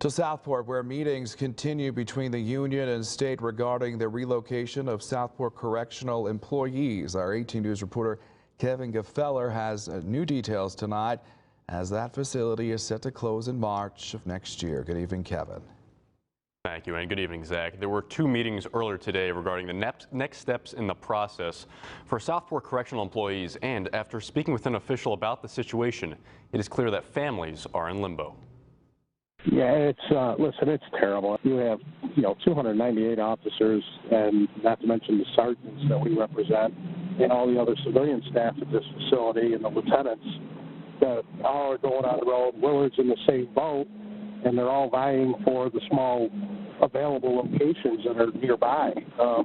To Southport, where meetings continue between the union and state regarding the relocation of Southport Correctional employees. Our 18 News reporter Kevin Gefeller has new details tonight as that facility is set to close in March of next year. Good evening, Kevin. Thank you, and good evening, Zach. There were two meetings earlier today regarding the next steps in the process for Southport Correctional employees, and after speaking with an official about the situation, it is clear that families are in limbo. Yeah, listen, it's terrible. You have, 298 officers, and not to mention the sergeants that we represent, and all the other civilian staff at this facility, and the lieutenants that all are going on the road. Willard's in the same boat, and they're all vying for the small available locations that are nearby.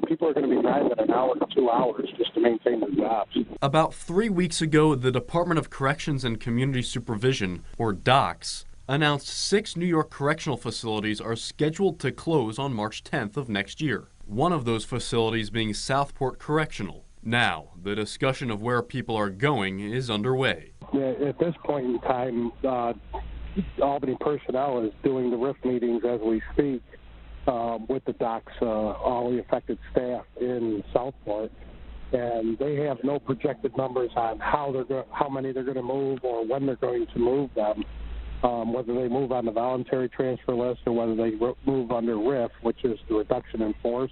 People are going to be driving an hour to 2 hours just to maintain their jobs. About 3 weeks ago, the Department of Corrections and Community Supervision, or DOCS, announced 6 New York correctional facilities are scheduled to close on March 10th of next year. One of those facilities being Southport Correctional. Now, the discussion of where people are going is underway. Yeah, at this point in time, Albany personnel is doing the RIF meetings as we speak with the DOCS, all the affected staff in Southport. And they have no projected numbers on how many they're going to move or when they're going to move them. Whether they move on the voluntary transfer list or whether they move under RIF, which is the reduction in force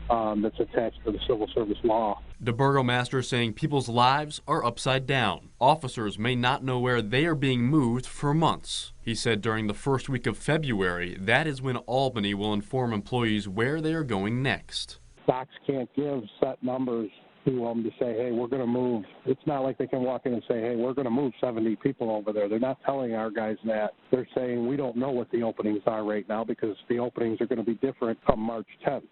that's attached to the civil service law. The burgomaster saying people's lives are upside down. Officers may not know where they are being moved for months. He said during the first week of February, that is when Albany will inform employees where they are going next. DOCS can't give set numbers to them to say, hey, we're going to move. It's not like they can walk in and say, hey, we're going to move 70 people over there. They're not telling our guys that. They're saying we don't know what the openings are right now because the openings are going to be different come March 10th.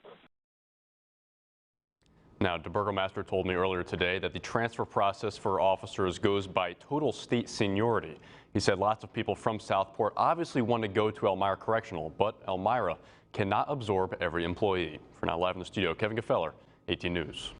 Now, the burgomaster told me earlier today that the transfer process for officers goes by total state seniority. He said lots of people from Southport obviously want to go to Elmira Correctional, but Elmira cannot absorb every employee. For now, live in the studio, Kevin Gefeller, 18 News.